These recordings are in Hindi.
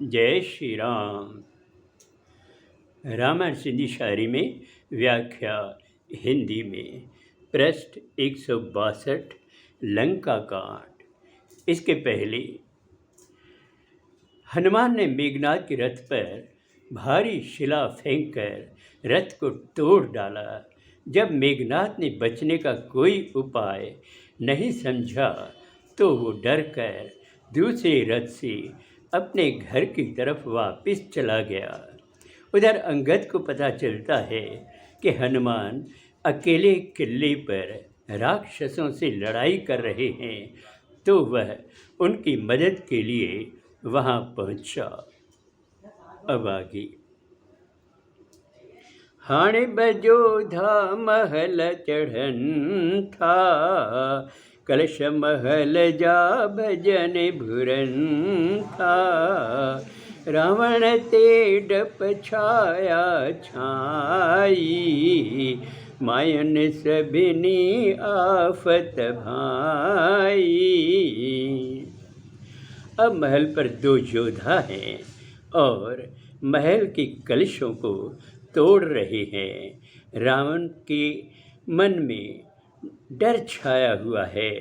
जय श्री राम। रामायण सिंधी शायरी में व्याख्या हिंदी में पृष्ठ 162 लंका कांड। इसके पहले हनुमान ने मेघनाद के रथ पर भारी शिला फेंककर रथ को तोड़ डाला। जब मेघनाद ने बचने का कोई उपाय नहीं समझा तो वो डर कर दूसरे रथ से अपने घर की तरफ वापस चला गया। उधर अंगद को पता चलता है कि हनुमान अकेले किले पर राक्षसों से लड़ाई कर रहे हैं, तो वह उनकी मदद के लिए वहां पहुंचा। अब आगे हाणे बजोधा महल चढ़न था, कलश महल जा भजन भुरन था। रावण ते डप छाया छाई, मायन सभिनी आफत भाई। अब महल पर दो योद्धा हैं और महल के कलशों को तोड़ रहे हैं। रावण के मन में डर छाया हुआ है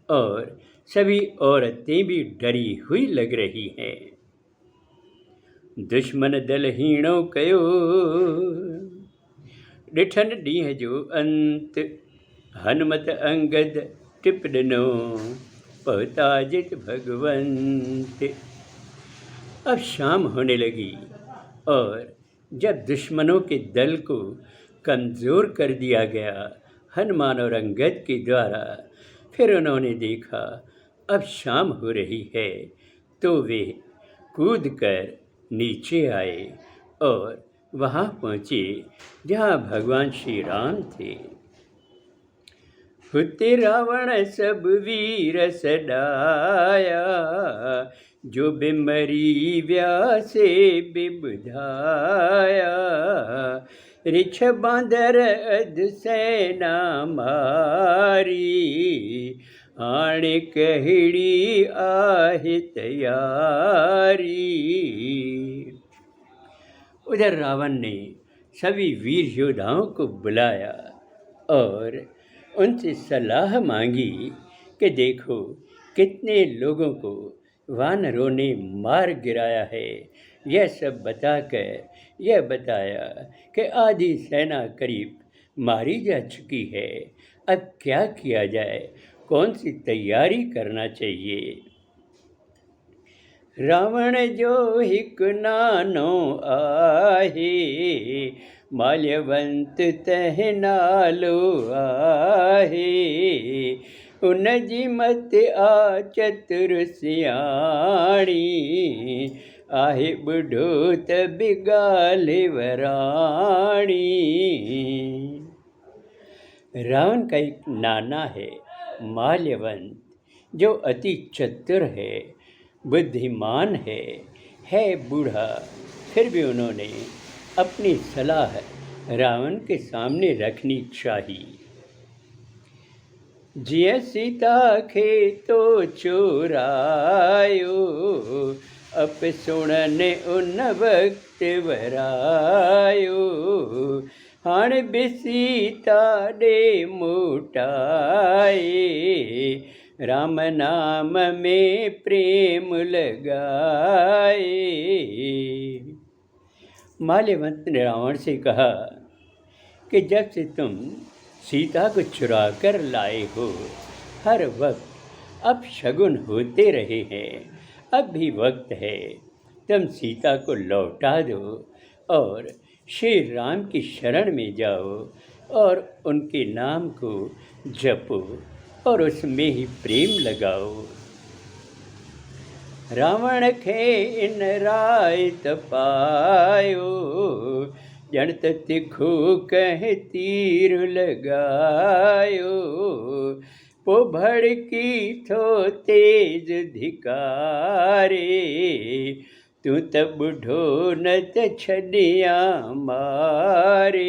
और सभी औरतें भी डरी हुई लग रही हैं। दुश्मन दल हीणो कयो, डिठन डीह जो अंत। हनुमत अंगद टिप ॾिनो, पहुता जित भगवंत। अब शाम होने लगी और जब दुश्मनों के दल को कमज़ोर कर दिया गया हनुमान और अंगद के द्वारा, फिर उन्होंने देखा अब शाम हो रही है, तो वे कूद कर नीचे आए और वहाँ पहुँचे जहाँ भगवान श्री राम थे। हुते रावण सब वीर सडाया, जो बिमरी व्यासे बिबुधाया। रिछ बांदर अध सेना मारी, आणे कहड़ी आहे तैयारी। उधर रावण ने सभी वीर योद्धाओं को बुलाया और उनसे सलाह मांगी कि देखो कितने लोगों को वानरों ने मार गिराया है। यह सब बताकर यह बताया कि आधी सेना करीब मारी जा चुकी है। अब क्या किया जाए, कौन सी तैयारी करना चाहिए। रावण जो हिक नानो आहे, माल्यवंत तह नालो आहे। उन जी मत आ चतुर सियाणी, आहे बुढ़ो त बिगाले वराणी। रावण का एक नाना है माल्यवंत, जो अति चतुर है, बुद्धिमान है बूढ़ा। फिर भी उन्होंने अपनी सलाह रावण के सामने रखनी चाहिए। जिय सीता खे तो चोरायो, अप सुणने उन वक्त वरायो। हाण बि सीता डे मोटाए, राम नाम में प्रेम लगाए। माल्यवंत ने रावण से कहा कि जब से तुम सीता को चुरा कर लाए हो, हर वक्त अपशगुन होते रहे हैं। अब भी वक्त है, तुम सीता को लौटा दो और श्री राम की शरण में जाओ और उनके नाम को जपो और उसमें ही प्रेम लगाओ। रावण खे इन राय तपायो, जणत तिखो कह तीर लगायो। पो भड़की थो तेज धिकारे, तू त बुढ़ो न त छडिया मारे।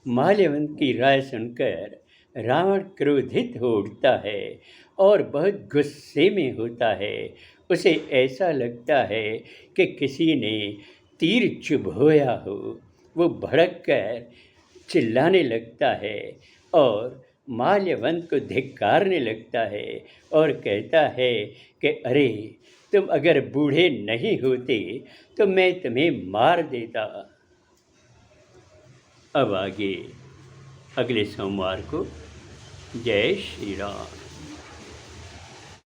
माल्यवंत की राय सुनकर रावण क्रोधित हो उठता है और बहुत गुस्से में होता है। उसे ऐसा लगता है कि किसी ने तीर चुभोया हो। वो भड़क कर चिल्लाने लगता है और माल्यवंत को धिक्कारने लगता है और कहता है कि अरे, तुम अगर बूढ़े नहीं होते तो मैं तुम्हें मार देता। अब आगे अगले सोमवार को। जय श्री राम।